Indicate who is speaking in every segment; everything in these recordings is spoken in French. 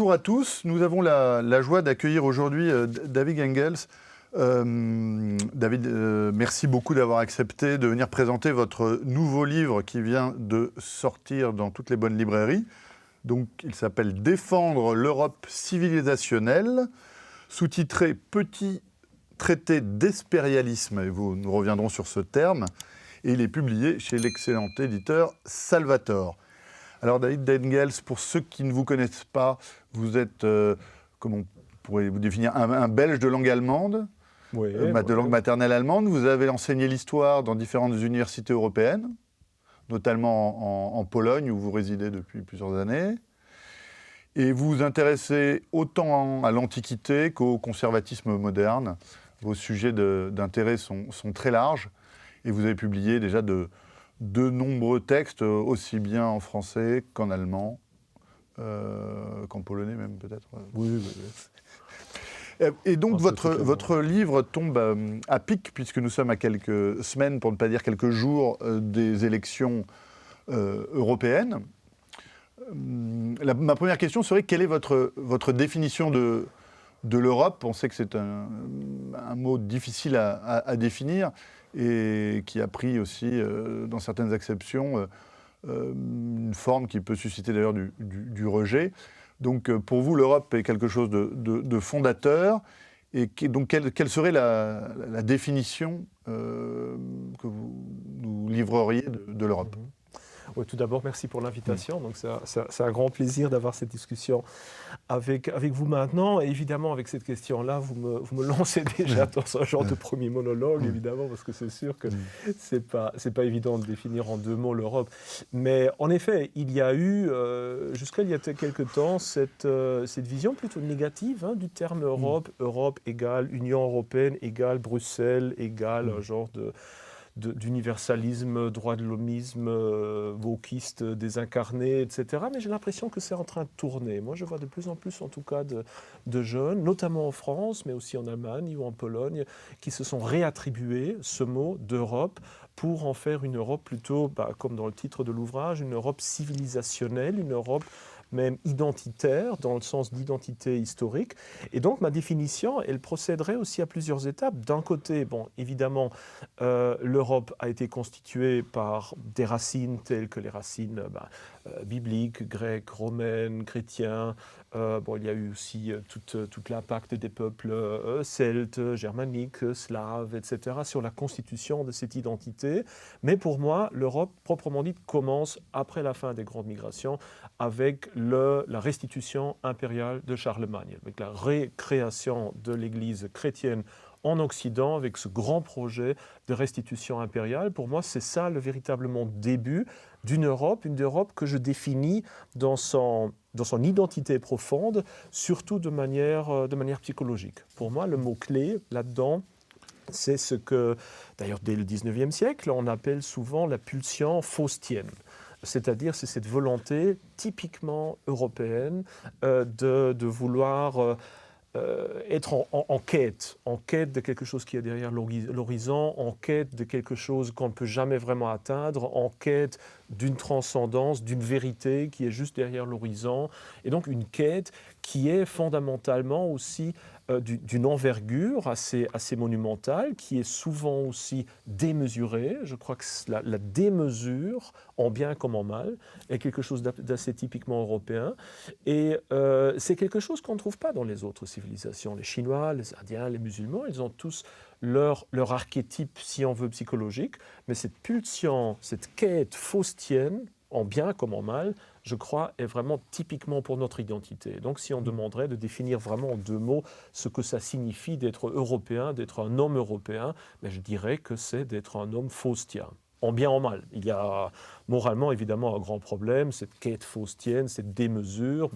Speaker 1: Bonjour à tous, nous avons la joie d'accueillir aujourd'hui David Engels. David, merci beaucoup d'avoir accepté de venir présenter votre nouveau livre qui vient de sortir dans toutes les bonnes librairies. Donc, il s'appelle « Défendre l'Europe civilisationnelle », sous-titré « Petit traité d'espérialisme », et nous reviendrons sur ce terme, et il est publié chez l'excellent éditeur Salvator. Alors David Engels, pour ceux qui ne vous connaissent pas, vous êtes, comment pourriez-vous définir, un Belge de langue allemande,
Speaker 2: oui,
Speaker 1: de langue maternelle allemande. Vous avez enseigné l'histoire dans différentes universités européennes, notamment en Pologne, où vous résidez depuis plusieurs années. Et vous vous intéressez autant à l'Antiquité qu'au conservatisme moderne. Vos sujets d'intérêt sont très larges. Et vous avez publié déjà de nombreux textes, aussi bien en français qu'en allemand, qu'en polonais même peut-être.
Speaker 2: Oui.
Speaker 1: Et donc votre livre tombe à pic, puisque nous sommes à quelques semaines, pour ne pas dire quelques jours, des élections européennes. Ma première question serait, quelle est votre définition de l'Europe? On sait que c'est un mot difficile à définir, et qui a pris aussi, dans certaines acceptions, une forme qui peut susciter d'ailleurs du rejet. Donc pour vous, l'Europe est quelque chose de fondateur. Et donc quelle serait la définition que vous nous livreriez de l'Europe?
Speaker 2: Oui, tout d'abord, merci pour l'invitation. Donc, c'est un grand plaisir d'avoir cette discussion avec vous maintenant. Et évidemment, avec cette question-là, vous me lancez déjà dans un genre de premier monologue, évidemment, parce que c'est sûr que c'est pas évident de définir en deux mots l'Europe. Mais en effet, il y a eu, jusqu'à il y a quelques temps, cette vision plutôt négative du terme Europe. Europe égale Union européenne, égale Bruxelles, égale un genre d'universalisme, droit de l'homisme, wokiste désincarné, etc. Mais j'ai l'impression que c'est en train de tourner. Moi, je vois de plus en plus, en tout cas, de jeunes, notamment en France, mais aussi en Allemagne ou en Pologne, qui se sont réattribués ce mot d'Europe pour en faire une Europe plutôt, comme dans le titre de l'ouvrage, une Europe civilisationnelle, une Europe même identitaire, dans le sens d'identité historique. Et donc, ma définition, elle procéderait aussi à plusieurs étapes. D'un côté, bon, évidemment, l'Europe a été constituée par des racines telles que les racines bibliques, grecques, romaines, chrétiens. Il y a eu aussi tout l'impact des peuples celtes, germaniques, slaves, etc., sur la constitution de cette identité. Mais pour moi, l'Europe, proprement dite, commence après la fin des grandes migrations, avec la restitution impériale de Charlemagne, avec la récréation de l'Église chrétienne en Occident, avec ce grand projet de restitution impériale. Pour moi, c'est ça le véritablement début d'une Europe, une Europe que je définis dans son identité profonde, surtout de manière psychologique. Pour moi, le mot-clé là-dedans, c'est ce que, d'ailleurs, dès le 19e siècle, on appelle souvent la pulsion faustienne. C'est-à-dire, c'est cette volonté typiquement européenne de vouloir être en quête de quelque chose qui est derrière l'horizon, en quête de quelque chose qu'on ne peut jamais vraiment atteindre, en quête d'une transcendance, d'une vérité qui est juste derrière l'horizon, et donc une quête qui est fondamentalement aussi d'une envergure assez monumentale, qui est souvent aussi démesurée. Je crois que la démesure, en bien comme en mal, est quelque chose d'assez typiquement européen. Et c'est quelque chose qu'on ne trouve pas dans les autres civilisations. Les Chinois, les Indiens, les musulmans, ils ont tous leur archétype, si on veut, psychologique. Mais cette pulsion, cette quête faustienne, en bien comme en mal, je crois, est vraiment typiquement pour notre identité. Donc, si on demanderait de définir vraiment en deux mots ce que ça signifie d'être européen, d'être un homme européen, je dirais que c'est d'être un homme faustien. En bien, en mal. Il y a moralement, évidemment, un grand problème, cette quête faustienne, cette démesure,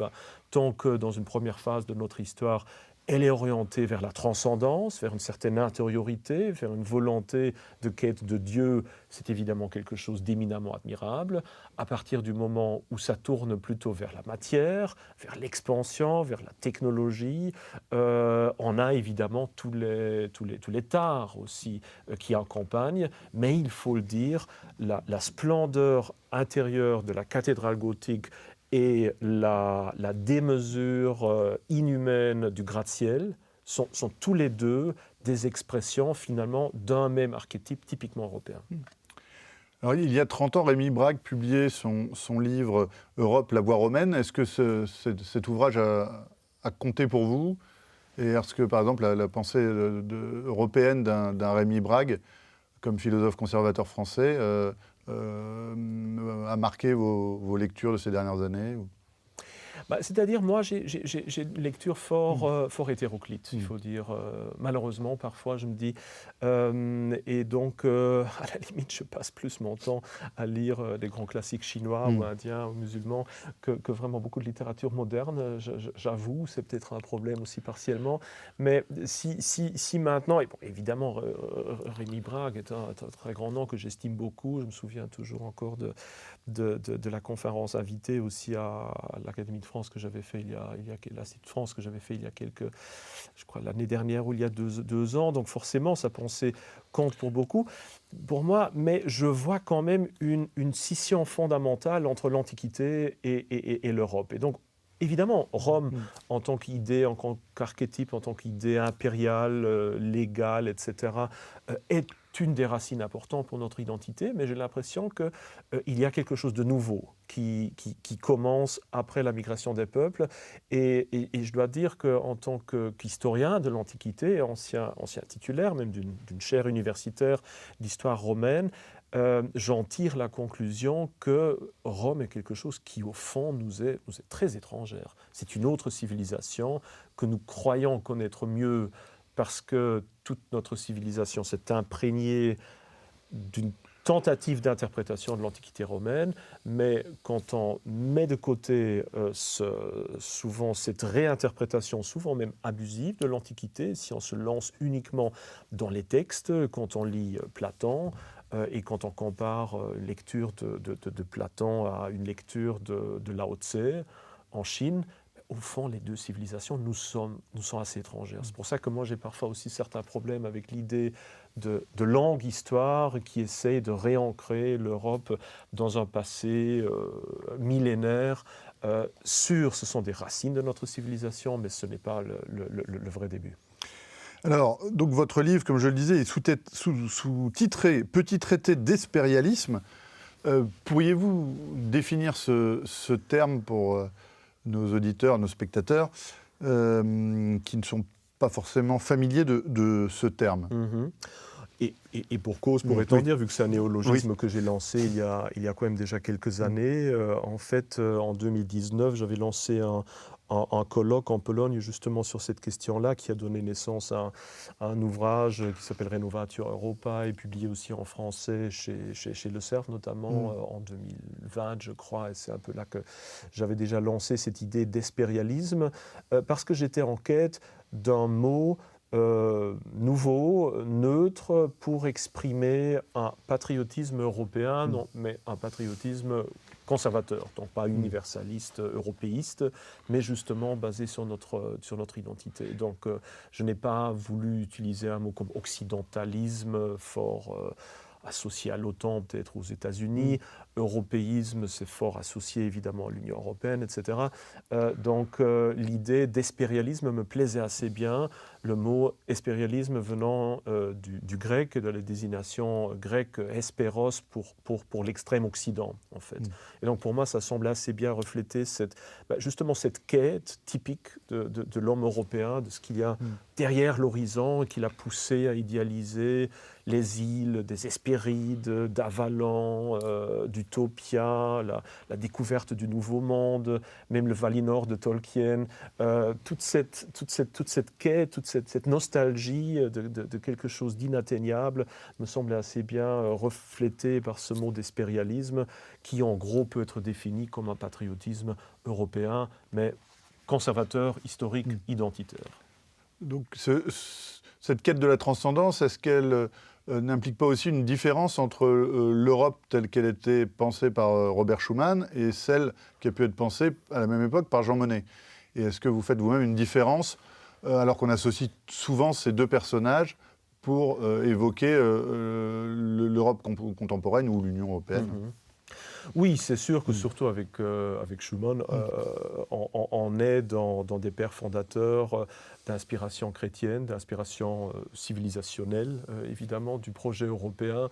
Speaker 2: tant que dans une première phase de notre histoire, elle est orientée vers la transcendance, vers une certaine intériorité, vers une volonté de quête de Dieu. C'est évidemment quelque chose d'éminemment admirable. À partir du moment où ça tourne plutôt vers la matière, vers l'expansion, vers la technologie, on a évidemment tous les tares aussi qui accompagnent. Mais il faut le dire, la splendeur intérieure de la cathédrale gothique et la démesure inhumaine du gratte-ciel sont tous les deux des expressions finalement d'un même archétype typiquement européen.
Speaker 1: Alors, il y a 30 ans, Rémi Brague publiait son livre « Europe, la voie romaine ». Est-ce que cet ouvrage a compté pour vous? Et est-ce que, par exemple, la pensée européenne d'un Rémi Brague, comme philosophe conservateur français, a marqué vos lectures de ces dernières années?
Speaker 2: C'est-à-dire, moi, j'ai une lecture fort hétéroclite, il faut dire. Malheureusement, parfois, je me dis... et donc, à la limite, je passe plus mon temps à lire des grands classiques chinois ou indiens ou musulmans que vraiment beaucoup de littérature moderne. J'avoue, c'est peut-être un problème aussi partiellement. Mais si maintenant... Et bon, évidemment, Rémi Brague est un très grand nom que j'estime beaucoup. Je me souviens toujours encore de la conférence invitée aussi à l'Académie de France que j'avais fait l'Institut de France que j'avais fait il y a je crois l'année dernière ou il y a deux ans. Donc forcément, sa pensée compte pour beaucoup, pour moi, mais je vois quand même une scission fondamentale entre l'Antiquité et l'Europe. Et donc, évidemment, Rome, en tant qu'idée, en tant qu'archétype, en tant qu'idée impériale, légale, etc., est une des racines importantes pour notre identité, mais j'ai l'impression qu'il y a quelque chose de nouveau qui commence après la migration des peuples. Et je dois dire qu'en tant qu'historien de l'Antiquité, ancien titulaire même d'une chaire universitaire d'histoire romaine, j'en tire la conclusion que Rome est quelque chose qui, au fond, nous est très étrangère. C'est une autre civilisation que nous croyons connaître mieux parce que toute notre civilisation s'est imprégnée d'une tentative d'interprétation de l'Antiquité romaine, mais quand on met de côté souvent cette réinterprétation, souvent même abusive de l'Antiquité, si on se lance uniquement dans les textes, quand on lit Platon, et quand on compare une lecture de Platon à une lecture de Lao Tse en Chine, au fond, les deux civilisations nous sont assez étrangères. C'est pour ça que moi, j'ai parfois aussi certains problèmes avec l'idée de longue histoire qui essaye de réancrer l'Europe dans un passé millénaire. Ce sont des racines de notre civilisation, mais ce n'est pas le vrai début.
Speaker 1: Alors, donc votre livre, comme je le disais, est sous-titré « Petit traité d'espérialisme ». Pourriez-vous définir ce terme pour nos auditeurs, nos spectateurs, qui ne sont pas forcément familiers de ce terme?
Speaker 2: Et pour cause, pourrait-on dire, vu que c'est un néologisme que j'ai lancé il y a quand même déjà quelques années. En fait, en 2019, j'avais lancé un colloque en Pologne justement sur cette question-là, qui a donné naissance à un ouvrage qui s'appelle Renovatio Europa et publié aussi en français chez Le Cerf notamment en 2020, je crois. Et c'est un peu là que j'avais déjà lancé cette idée d'espérialisme, parce que j'étais en quête d'un mot nouveau, neutre, pour exprimer un patriotisme européen, non, mais un patriotisme conservateur, donc pas universaliste, européiste, mais justement basé sur notre identité. Donc je n'ai pas voulu utiliser un mot comme occidentalisme, fort associé à l'OTAN, peut-être aux États-Unis. Européisme, c'est fort associé évidemment à l'Union européenne, etc. Donc l'idée d'espérialisme me plaisait assez bien. Le mot espérialisme venant du grec, de la désignation grecque espéros pour l'extrême occident, en fait. Et donc pour moi, ça semble assez bien refléter justement cette quête typique de l'homme européen, de ce qu'il y a derrière l'horizon, qui l'a poussé à idéaliser les îles des Hespérides, d'Avalon, d'Utopia, la découverte du Nouveau Monde, même le Valinor de Tolkien, toute cette quête, toute cette nostalgie de quelque chose d'inatteignable me semble assez bien reflétée par ce mot d'espérialisme, qui en gros peut être défini comme un patriotisme européen, mais conservateur, historique, identitaire.
Speaker 1: Donc cette quête de la transcendance, est-ce qu'elle n'implique pas aussi une différence entre l'Europe telle qu'elle était pensée par Robert Schuman et celle qui a pu être pensée à la même époque par Jean Monnet? Et est-ce que vous faites vous-même une différence, alors qu'on associe souvent ces deux personnages pour évoquer l'Europe contemporaine ou l'Union européenne?
Speaker 2: Oui, c'est sûr que surtout avec Schuman, on est dans des pères fondateurs d'inspiration chrétienne, d'inspiration civilisationnelle, évidemment, du projet européen.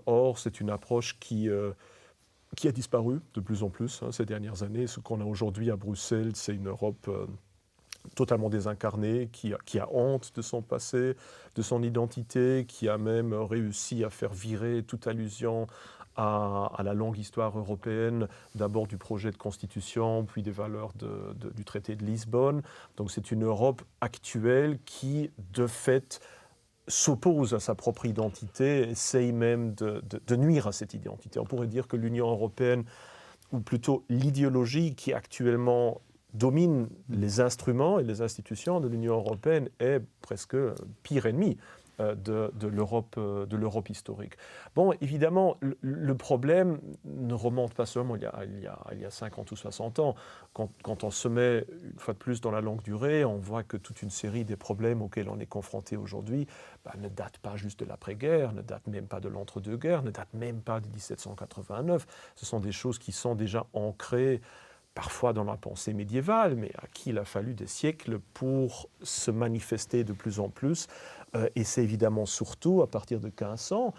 Speaker 2: Or, c'est une approche qui a disparu de plus en plus ces dernières années. Ce qu'on a aujourd'hui à Bruxelles, c'est une Europe totalement désincarnée, qui a honte de son passé, de son identité, qui a même réussi à faire virer toute allusion à la longue histoire européenne, d'abord du projet de constitution, puis des valeurs du traité de Lisbonne. Donc c'est une Europe actuelle qui, de fait, s'oppose à sa propre identité, essaye même de nuire à cette identité. On pourrait dire que l'Union européenne, ou plutôt l'idéologie qui actuellement domine les instruments et les institutions de l'Union européenne, est presque pire ennemi de l'Europe historique. Bon, évidemment, le problème ne remonte pas seulement il y a 50 ou 60 ans. Quand on se met, une fois de plus, dans la longue durée, on voit que toute une série des problèmes auxquels on est confronté aujourd'hui ne datent pas juste de l'après-guerre, ne datent même pas de l'entre-deux-guerres, ne datent même pas de 1789. Ce sont des choses qui sont déjà ancrées parfois dans la pensée médiévale, mais à qui il a fallu des siècles pour se manifester de plus en plus. Et c'est évidemment surtout à partir de 1500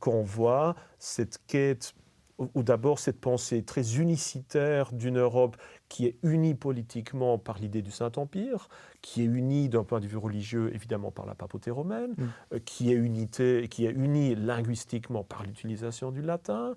Speaker 2: qu'on voit cette quête, ou d'abord cette pensée très unicitaire d'une Europe qui est unie politiquement par l'idée du Saint-Empire, qui est unie d'un point de vue religieux évidemment par la papauté romaine, qui est unie linguistiquement par l'utilisation du latin,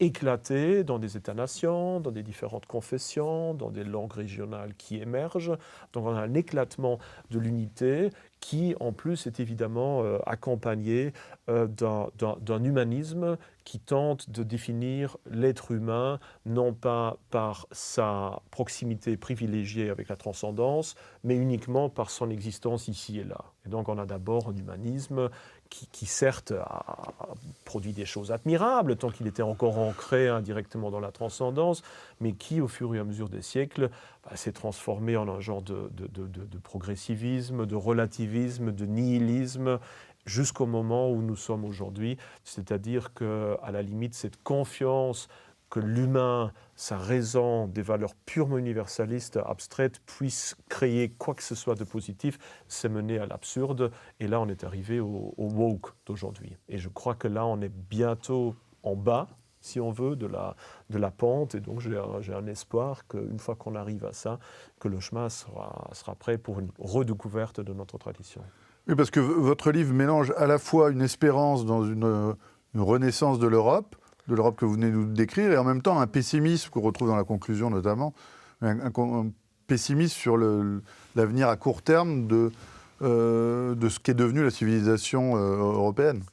Speaker 2: éclatée dans des États-nations, dans des différentes confessions, dans des langues régionales qui émergent. Donc on a un éclatement de l'unité qui en plus est évidemment accompagné d'un humanisme qui tente de définir l'être humain non pas par sa proximité privilégiée avec la transcendance, mais uniquement par son existence ici et là. Et donc on a d'abord un humanisme qui certes a produit des choses admirables, tant qu'il était encore ancré indirectement dans la transcendance, mais qui, au fur et à mesure des siècles, s'est transformé en un genre de progressivisme, de relativisme, de nihilisme, jusqu'au moment où nous sommes aujourd'hui. C'est-à-dire qu'à la limite, cette confiance que l'humain, sa raison, des valeurs purement universalistes, abstraites, puisse créer quoi que ce soit de positif, c'est mené à l'absurde. Et là, on est arrivé au woke d'aujourd'hui. Et je crois que là, on est bientôt en bas, si on veut, de la pente. Et donc, j'ai un espoir qu'une fois qu'on arrive à ça, que le chemin sera prêt pour une redécouverte de notre tradition.
Speaker 1: Oui, parce que votre livre mélange à la fois une espérance dans une renaissance de l'Europe que vous venez de nous décrire, et en même temps un pessimisme qu'on retrouve dans la conclusion notamment, un pessimisme sur l'avenir à court terme de ce qu'est devenue la civilisation européenne.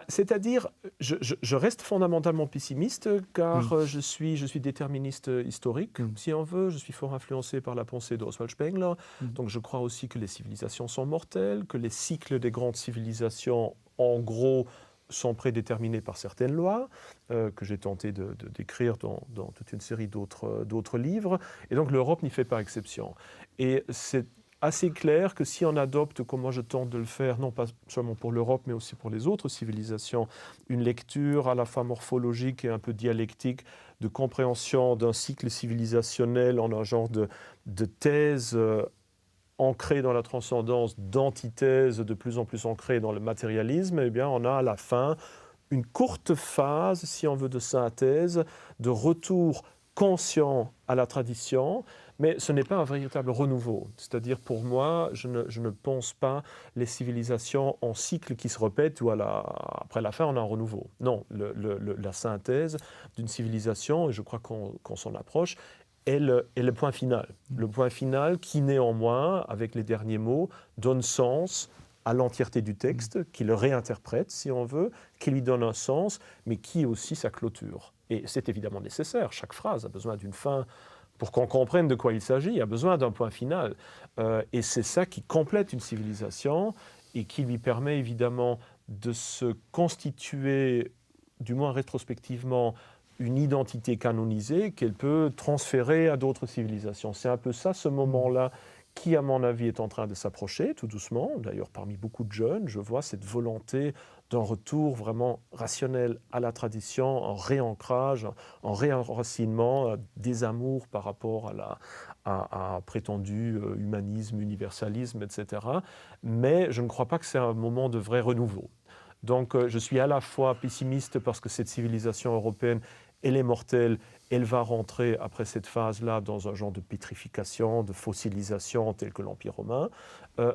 Speaker 2: C'est-à-dire, je reste fondamentalement pessimiste car je suis déterministe historique, si on veut. Je suis fort influencé par la pensée d'Oswald Spengler. Donc je crois aussi que les civilisations sont mortelles, que les cycles des grandes civilisations, en gros, sont prédéterminés par certaines lois, que j'ai tenté de décrire dans toute une série d'autres livres. Et donc l'Europe n'y fait pas exception. Et c'est assez clair que si on adopte, comme moi je tente de le faire, non pas seulement pour l'Europe, mais aussi pour les autres civilisations, une lecture à la fois morphologique et un peu dialectique de compréhension d'un cycle civilisationnel en un genre de thèse ancrée dans la transcendance, d'antithèse de plus en plus ancrée dans le matérialisme, eh bien on a à la fin une courte phase, si on veut, de synthèse, de retour conscient à la tradition, mais ce n'est pas un véritable renouveau. C'est-à-dire, pour moi, je ne pense pas les civilisations en cycle qui se répètent ou après la fin, on a un renouveau. Non, la synthèse d'une civilisation, et je crois qu'on s'en approche, est le point final. Le point final qui, néanmoins, avec les derniers mots, donne sens à l'entièreté du texte, qui le réinterprète, si on veut, qui lui donne un sens, mais qui aussi sa clôture. Et c'est évidemment nécessaire. Chaque phrase a besoin d'une fin pour qu'on comprenne de quoi il s'agit. Il a besoin d'un point final. Et c'est ça qui complète une civilisation et qui lui permet évidemment de se constituer, du moins rétrospectivement, une identité canonisée qu'elle peut transférer à d'autres civilisations. C'est un peu ça, ce moment-là, qui, à mon avis, est en train de s'approcher tout doucement. D'ailleurs, parmi beaucoup de jeunes, je vois cette volonté d'un retour vraiment rationnel à la tradition, un réancrage, un réenracinement des amours par rapport à un prétendu humanisme, universalisme, etc. Mais je ne crois pas que c'est un moment de vrai renouveau. Donc je suis à la fois pessimiste parce que cette civilisation européenne, elle est mortelle, elle va rentrer après cette phase-là dans un genre de pétrification, de fossilisation tel que l'Empire romain,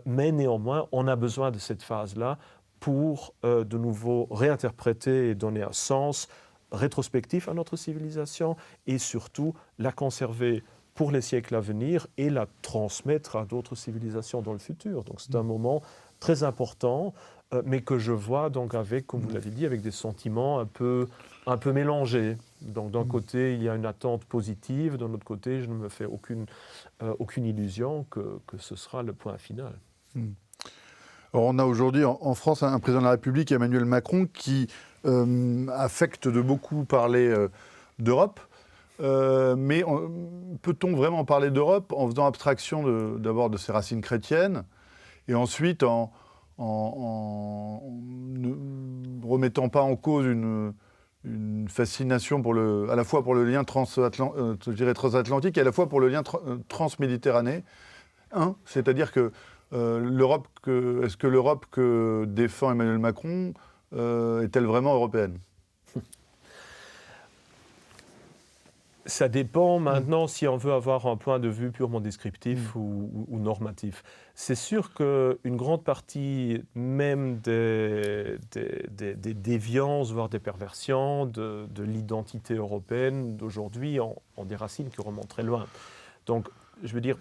Speaker 2: mais néanmoins, on a besoin de cette phase-là pour de nouveau réinterpréter et donner un sens rétrospectif à notre civilisation et surtout la conserver pour les siècles à venir et la transmettre à d'autres civilisations dans le futur. Donc c'est un moment très important, mais que je vois donc avec, comme vous l'avez dit, avec des sentiments un peu mélangés. Donc d'un côté, il y a une attente positive, d'un autre côté, je ne me fais aucune illusion que ce sera le point final.
Speaker 1: Alors on a aujourd'hui en France un président de la République, Emmanuel Macron, qui affecte de beaucoup parler d'Europe. Mais peut-on vraiment parler d'Europe en faisant abstraction d'abord de ses racines chrétiennes et ensuite en ne remettant pas en cause une fascination à la fois pour le lien transatlantique et à la fois pour le lien transméditerranéen. C'est-à-dire que est-ce que l'Europe que défend Emmanuel Macron est-elle vraiment européenne ?
Speaker 2: Ça dépend maintenant si on veut avoir un point de vue purement descriptif ou normatif. C'est sûr qu'une grande partie même des déviances, voire des perversions de l'identité européenne d'aujourd'hui ont des racines qui remontent très loin. Donc, je veux dire,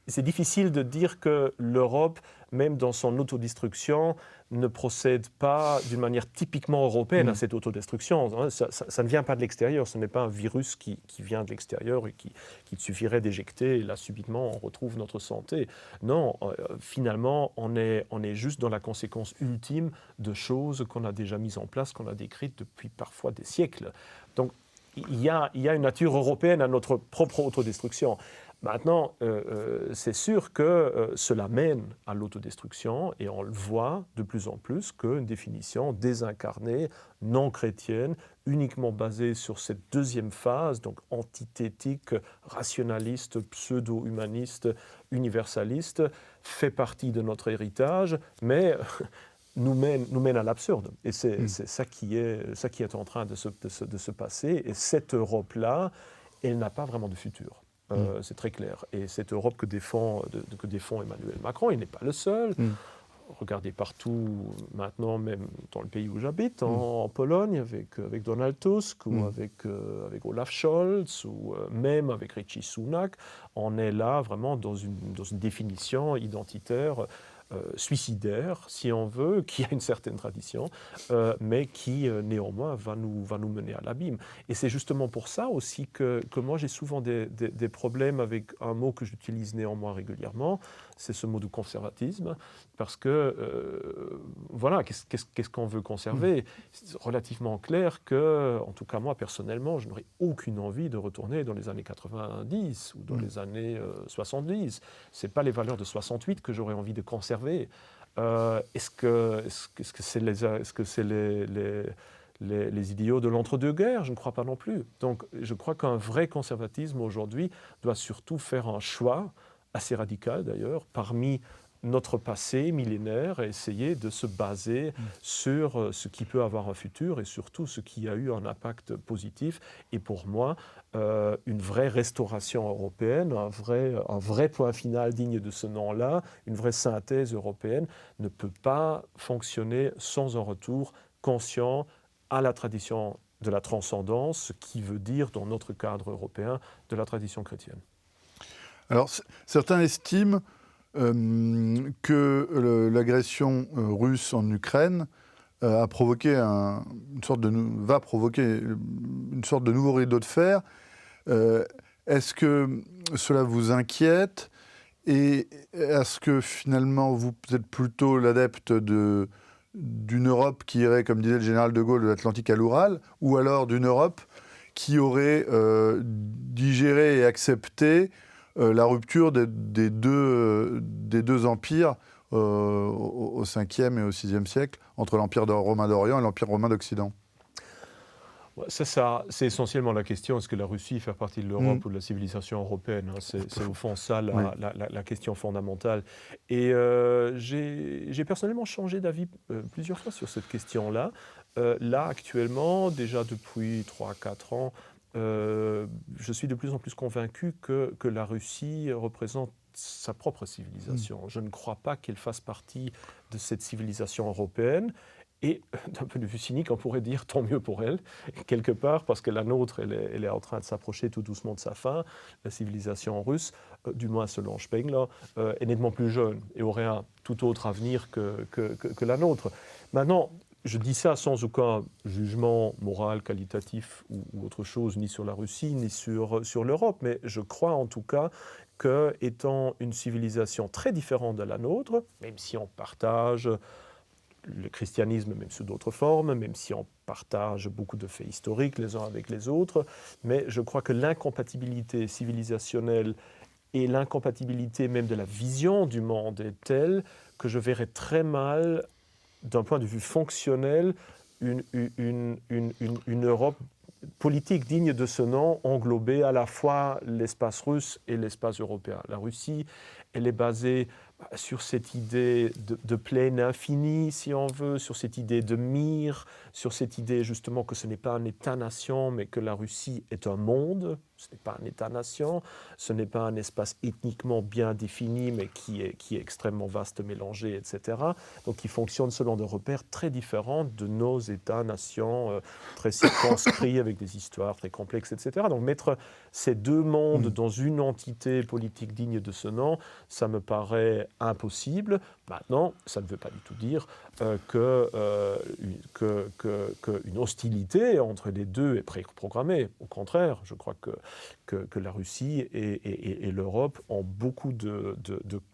Speaker 2: c'est difficile de dire que l'Europe, même dans son autodestruction, ne procède pas d'une manière typiquement européenne à cette autodestruction. Ça ne vient pas de l'extérieur, ce n'est pas un virus qui vient de l'extérieur et qui suffirait d'éjecter, et là, subitement, on retrouve notre santé. Non, finalement, on est juste dans la conséquence ultime de choses qu'on a déjà mises en place, qu'on a décrites depuis parfois des siècles. Donc, il y a une nature européenne à notre propre autodestruction. Maintenant, c'est sûr que cela mène à l'autodestruction et on le voit de plus en plus qu'une définition désincarnée, non chrétienne, uniquement basée sur cette deuxième phase, donc antithétique, rationaliste, pseudo-humaniste, universaliste, fait partie de notre héritage, mais nous mène à l'absurde. Et c'est ça qui est en train de se passer. Et cette Europe-là, elle n'a pas vraiment de futur. C'est très clair. Et cette Europe que défend Emmanuel Macron, il n'est pas le seul. Regardez partout maintenant, même dans le pays où j'habite, en Pologne, avec Donald Tusk, ou avec Olaf Scholz, ou même avec Rishi Sunak, on est là vraiment dans une définition identitaire suicidaire, si on veut, qui a une certaine tradition, mais qui néanmoins va nous mener à l'abîme. Et c'est justement pour ça aussi que moi j'ai souvent des problèmes avec un mot que j'utilise néanmoins régulièrement, c'est ce mot de conservatisme, parce que voilà, qu'est-ce qu'on veut conserver ? C'est relativement clair que, en tout cas moi personnellement, je n'aurais aucune envie de retourner dans les années 90 ou dans les années 70. Ce n'est pas les valeurs de 68 que j'aurais envie de conserver. Est-ce que c'est les idéaux de l'entre-deux-guerres ? Je ne crois pas non plus. Donc je crois qu'un vrai conservatisme aujourd'hui doit surtout faire un choix, assez radical d'ailleurs, parmi notre passé millénaire et essayer de se baser sur ce qui peut avoir un futur et surtout ce qui a eu un impact positif. Et pour moi, une vraie restauration européenne, un vrai point final digne de ce nom-là, une vraie synthèse européenne ne peut pas fonctionner sans un retour conscient à la tradition de la transcendance, ce qui veut dire, dans notre cadre européen, de la tradition chrétienne.
Speaker 1: Alors, certains estiment que l'agression russe en Ukraine va provoquer une sorte de nouveau rideau de fer. Est-ce que cela vous inquiète ? Et est-ce que finalement vous êtes plutôt l'adepte d'une Europe qui irait, comme disait le général de Gaulle, de l'Atlantique à l'Oural, ou alors d'une Europe qui aurait digéré et accepté la rupture des deux empires au 5e et au 6e siècle, entre l'Empire romain d'Orient et l'Empire romain d'Occident?
Speaker 2: Ça, c'est essentiellement la question, est-ce que la Russie fait partie de l'Europe ou de la civilisation européenne, hein? C'est au fond ça la question fondamentale. Et j'ai personnellement changé d'avis plusieurs fois sur cette question-là. Là, actuellement, déjà depuis 3-4 ans, je suis de plus en plus convaincu que la Russie représente sa propre civilisation. Je ne crois pas qu'elle fasse partie de cette civilisation européenne. Et d'un point de vue cynique, on pourrait dire tant mieux pour elle, quelque part, parce que la nôtre, elle est en train de s'approcher tout doucement de sa fin. La civilisation russe, du moins selon Spengler, est nettement plus jeune et aurait un tout autre avenir que la nôtre. Maintenant, je dis ça sans aucun jugement moral, qualitatif ou autre chose, ni sur la Russie, ni sur l'Europe, mais je crois en tout cas qu'étant une civilisation très différente de la nôtre, même si on partage le christianisme, même sous d'autres formes, même si on partage beaucoup de faits historiques les uns avec les autres, mais je crois que l'incompatibilité civilisationnelle et l'incompatibilité même de la vision du monde est telle que je verrais très mal, d'un point de vue fonctionnel, une Europe politique digne de ce nom englober à la fois l'espace russe et l'espace européen. La Russie, elle est basée sur cette idée de plaine infinie, si on veut, sur cette idée de mire, sur cette idée justement que ce n'est pas un État-nation, mais que la Russie est un monde. Ce n'est pas un État-nation, ce n'est pas un espace ethniquement bien défini, mais qui est extrêmement vaste, mélangé, etc. Donc qui fonctionne selon des repères très différents de nos États-nations, très circonscrits, avec des histoires très complexes, etc. Donc mettre ces deux mondes dans une entité politique digne de ce nom, ça me paraît impossible. Maintenant, ça ne veut pas du tout dire qu'une hostilité entre les deux est préprogrammée. Au contraire, je crois que la Russie et l'Europe ont beaucoup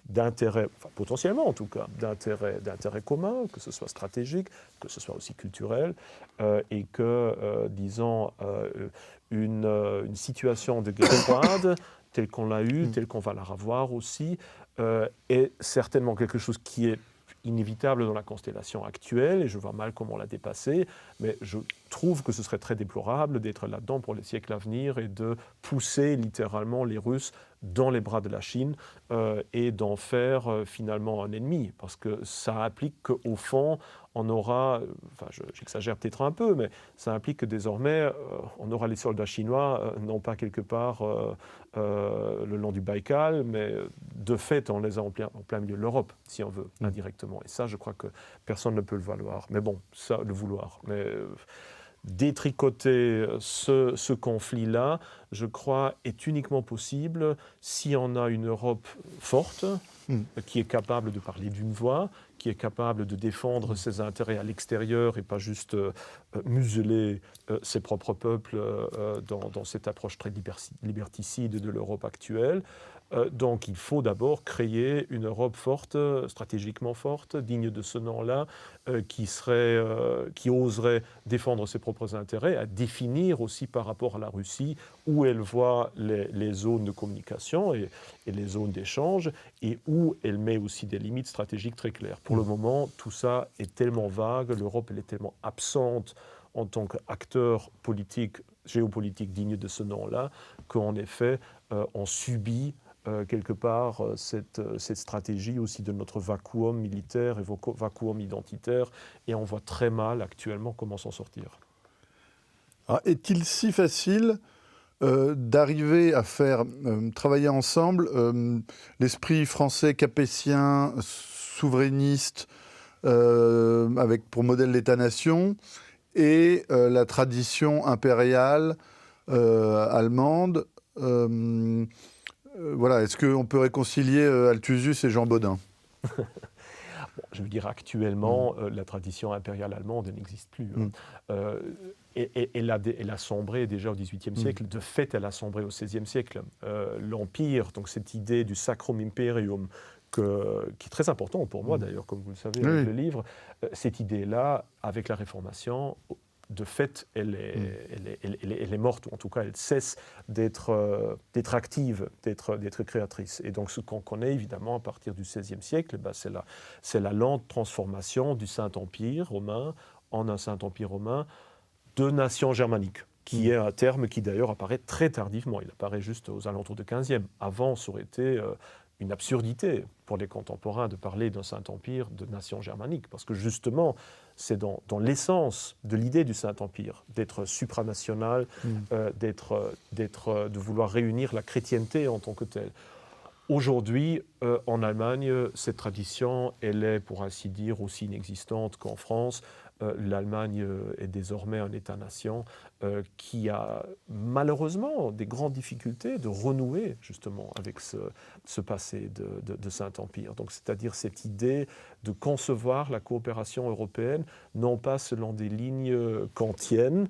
Speaker 2: d'intérêts, enfin, potentiellement en tout cas, d'intérêts communs, que ce soit stratégique, que ce soit aussi culturel, et que, disons, une situation de guerre froide, telle qu'on l'a eue, telle qu'on va la revoir aussi, est certainement quelque chose qui est inévitable dans la constellation actuelle, et je vois mal comment la dépasser, mais je trouve que ce serait très déplorable d'être là-dedans pour les siècles à venir et de pousser littéralement les Russes dans les bras de la Chine et d'en faire finalement un ennemi, parce que ça implique qu'au fond, on aura, enfin j'exagère peut-être un peu, mais ça implique que désormais, on aura les soldats chinois, non pas quelque part le long du Baïkal, mais de fait, on les a en plein milieu de l'Europe, si on veut, indirectement. Et ça, je crois que personne ne peut le vouloir. Mais bon, ça, le vouloir. Mais détricoter ce conflit-là, je crois, est uniquement possible si on a une Europe forte, qui est capable de parler d'une voix, qui est capable de défendre ses intérêts à l'extérieur et pas juste museler ses propres peuples dans cette approche très liberticide de l'Europe actuelle. Donc il faut d'abord créer une Europe forte, stratégiquement forte, digne de ce nom-là, qui oserait défendre ses propres intérêts, à définir aussi par rapport à la Russie où elle voit les zones de communication et les zones d'échange, et où elle met aussi des limites stratégiques très claires. Pour le moment, tout ça est tellement vague, l'Europe elle est tellement absente en tant qu'acteur politique, géopolitique digne de ce nom-là, qu'en effet, on subit quelque part cette stratégie aussi de notre vacuum militaire et vacuum identitaire, et on voit très mal actuellement comment s'en sortir.
Speaker 1: Alors, est-il si facile d'arriver à faire travailler ensemble l'esprit français capétien, souverainiste, avec pour modèle l'État-nation, et la tradition impériale allemande? Voilà, est-ce qu'on peut réconcilier Althusius et Jean Bodin?
Speaker 2: Je veux dire, actuellement, la tradition impériale allemande n'existe plus. Elle a sombré déjà au XVIIIe siècle. De fait, elle a sombré au XVIe siècle. L'Empire, donc cette idée du Sacrum Imperium, qui est très important pour moi d'ailleurs, comme vous le savez, avec le livre, cette idée-là, avec la Réformation, de fait, elle est morte, ou en tout cas, elle cesse d'être active, d'être créatrice. Et donc, ce qu'on connaît, évidemment, à partir du XVIe siècle, c'est la lente transformation du Saint-Empire romain en un Saint-Empire romain de nation germanique, qui est un terme qui, d'ailleurs, apparaît très tardivement. Il apparaît juste aux alentours du XVe. Avant, ça aurait été une absurdité pour les contemporains de parler d'un Saint-Empire de nation germanique, parce que justement, c'est dans l'essence de l'idée du Saint-Empire, d'être supranational, de vouloir réunir la chrétienté en tant que telle. Aujourd'hui, en Allemagne, cette tradition, elle est, pour ainsi dire, aussi inexistante qu'en France. L'Allemagne est désormais un État-nation qui a malheureusement des grandes difficultés de renouer justement avec ce passé de Saint-Empire. Donc, c'est-à-dire cette idée de concevoir la coopération européenne, non pas selon des lignes kantiennes,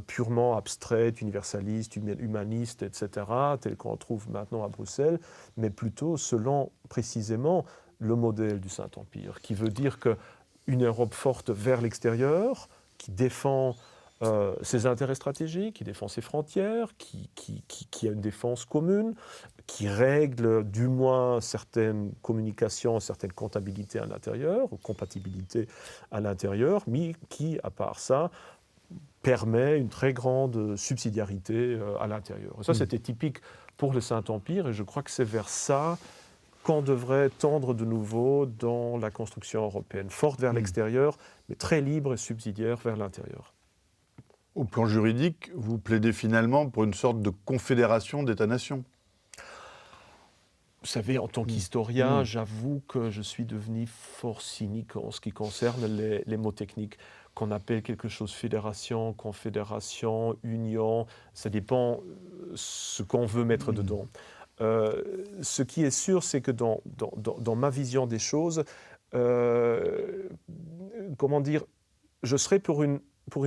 Speaker 2: purement abstraites, universalistes, humanistes, etc., telles qu'on trouve maintenant à Bruxelles, mais plutôt selon précisément le modèle du Saint-Empire, qui veut dire qu'une Europe forte vers l'extérieur, qui défend ses intérêts stratégiques, qui défend ses frontières, qui a une défense commune, qui règle du moins certaines communications, certaines comptabilités à l'intérieur, ou compatibilités à l'intérieur, mais qui, à part ça, permet une très grande subsidiarité à l'intérieur. Et ça, c'était typique pour le Saint-Empire, et je crois que c'est vers ça qu'on devrait tendre de nouveau dans la construction européenne, forte vers l'extérieur, mais très libre et subsidiaire vers l'intérieur.
Speaker 1: Au plan juridique, vous plaidez finalement pour une sorte de confédération d'États-nations.
Speaker 2: Vous savez, en tant qu'historien, j'avoue que je suis devenu fort cynique en ce qui concerne les mots techniques, qu'on appelle quelque chose fédération, confédération, union, ça dépend ce qu'on veut mettre dedans. Ce qui est sûr, c'est que dans ma vision des choses, comment dire, je serais pour une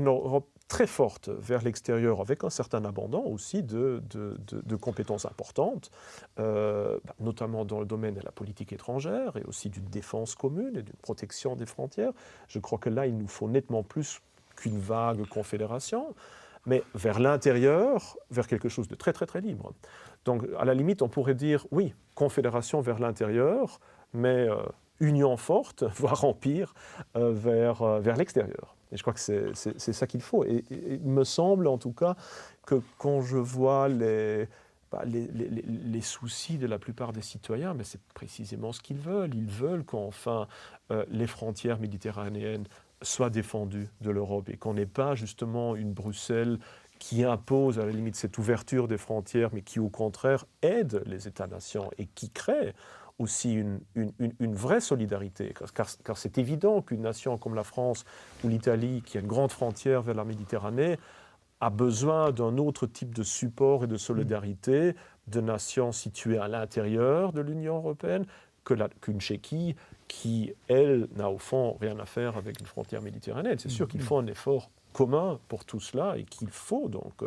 Speaker 2: Europe très forte vers l'extérieur, avec un certain abandon aussi de compétences importantes, notamment dans le domaine de la politique étrangère et aussi d'une défense commune et d'une protection des frontières. Je crois que là, il nous faut nettement plus qu'une vague confédération, mais vers l'intérieur, vers quelque chose de très, très, très libre. Donc, à la limite, on pourrait dire, oui, confédération vers l'intérieur, mais union forte, voire empire, vers l'extérieur. Et je crois que c'est ça qu'il faut. Et il me semble, en tout cas, que quand je vois les soucis de la plupart des citoyens, mais c'est précisément ce qu'ils veulent. Ils veulent qu'enfin les frontières méditerranéennes soient défendues de l'Europe et qu'on n'ait pas justement une Bruxelles qui impose à la limite cette ouverture des frontières, mais qui au contraire aide les États-nations et qui crée aussi une vraie solidarité, car c'est évident qu'une nation comme la France ou l'Italie, qui a une grande frontière vers la Méditerranée, a besoin d'un autre type de support et de solidarité de nations situées à l'intérieur de l'Union européenne qu'une Tchéquie qui, elle, n'a au fond rien à faire avec une frontière méditerranéenne. C'est sûr qu'il faut un effort commun pour tout cela et qu'il faut donc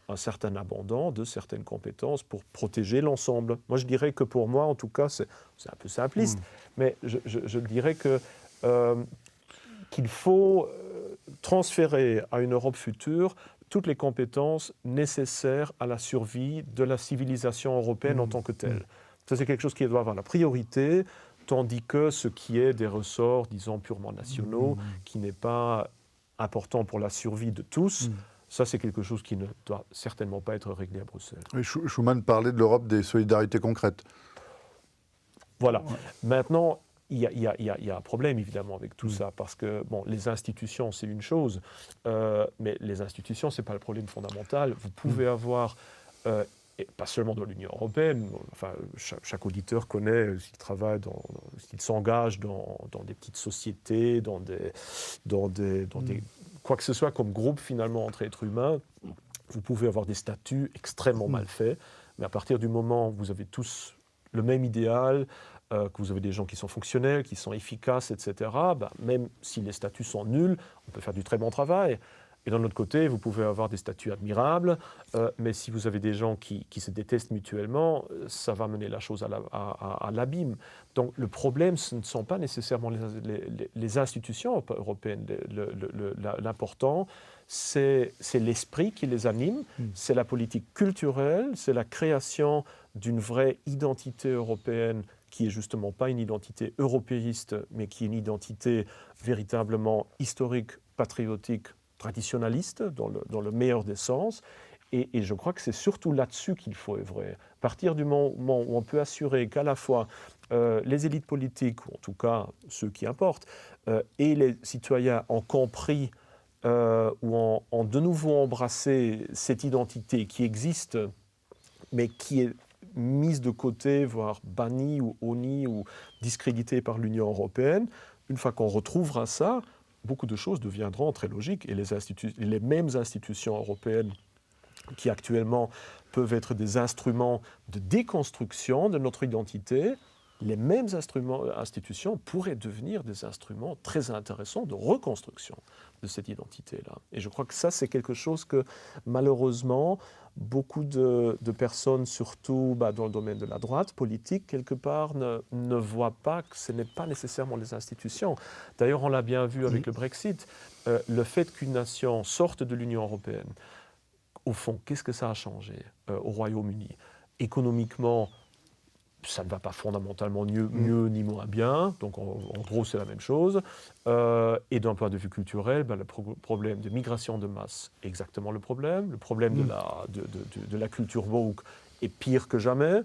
Speaker 2: un certain abandon de certaines compétences pour protéger l'ensemble. Moi, je dirais que pour moi, en tout cas, c'est un peu simpliste, mais je dirais qu'il faut transférer à une Europe future toutes les compétences nécessaires à la survie de la civilisation européenne en tant que telle. Ça, c'est quelque chose qui doit avoir la priorité, tandis que ce qui est des ressorts, disons, purement nationaux, qui n'est pas important pour la survie de tous, ça c'est quelque chose qui ne doit certainement pas être réglé à Bruxelles.
Speaker 1: Oui, Schuman parlait de l'Europe des solidarités concrètes.
Speaker 2: Voilà. Maintenant, il y a un problème évidemment avec tout ça, parce que bon, les institutions c'est une chose, mais les institutions c'est pas le problème fondamental. Vous pouvez avoir et pas seulement dans l'Union européenne, enfin, chaque auditeur connaît, s'il travaille, s'il s'engage dans des petites sociétés, dans des quoi que ce soit comme groupe finalement entre êtres humains, vous pouvez avoir des statuts extrêmement mal faits, mais à partir du moment où vous avez tous le même idéal, que vous avez des gens qui sont fonctionnels, qui sont efficaces, etc., même si les statuts sont nuls, on peut faire du très bon travail. Et d'un autre côté, vous pouvez avoir des statuts admirables, mais si vous avez des gens qui se détestent mutuellement, ça va mener la chose à l'abîme. Donc le problème, ce ne sont pas nécessairement les institutions européennes. L'important, c'est l'esprit qui les anime, c'est la politique culturelle, c'est la création d'une vraie identité européenne qui est justement pas une identité européiste, mais qui est une identité véritablement historique, patriotique, traditionnaliste, dans le meilleur des sens. Et je crois que c'est surtout là-dessus qu'il faut œuvrer. À partir du moment où on peut assurer qu'à la fois les élites politiques, ou en tout cas ceux qui importent, et les citoyens ont compris ou ont de nouveau embrassé cette identité qui existe, mais qui est mise de côté, voire bannie ou honnie ou discréditée par l'Union européenne, une fois qu'on retrouvera ça, beaucoup de choses deviendront très logiques. Et les mêmes institutions européennes qui actuellement peuvent être des instruments de déconstruction de notre identité, les mêmes institutions pourraient devenir des instruments très intéressants de reconstruction de cette identité-là. Et je crois que ça, c'est quelque chose que, malheureusement, beaucoup de personnes, surtout dans le domaine de la droite politique, quelque part, ne voient pas que ce n'est pas nécessairement les institutions. D'ailleurs, on l'a bien vu avec le Brexit. Le fait qu'une nation sorte de l'Union européenne, au fond, qu'est-ce que ça a changé au Royaume-Uni? Économiquement, ça ne va pas fondamentalement mieux ni moins bien, donc en gros c'est la même chose. Et d'un point de vue culturel, le problème de migration de masse est exactement le problème. Le problème de la culture woke est pire que jamais.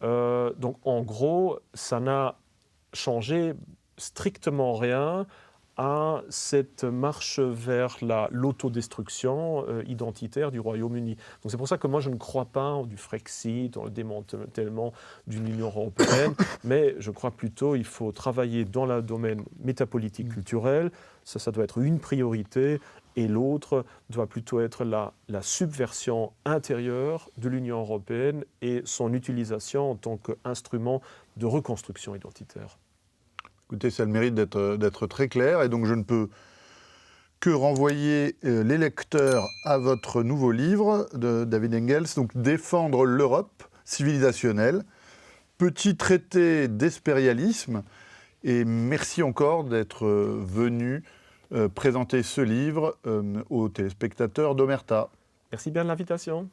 Speaker 2: Donc en gros, ça n'a changé strictement rien à cette marche vers l'autodestruction identitaire du Royaume-Uni. Donc c'est pour ça que moi je ne crois pas du Frexit, dans le démantèlement d'une Union européenne, mais je crois plutôt qu'il faut travailler dans le domaine métapolitique culturel, ça doit être une priorité, et l'autre doit plutôt être la subversion intérieure de l'Union européenne et son utilisation en tant qu'instrument de reconstruction identitaire.
Speaker 1: Écoutez, ça a le mérite d'être très clair, et donc je ne peux que renvoyer les lecteurs à votre nouveau livre de David Engels, donc Défendre l'Europe civilisationnelle, petit traité d'espérialisme, et merci encore d'être venu présenter ce livre aux téléspectateurs d'Omerta.
Speaker 2: Merci bien de l'invitation.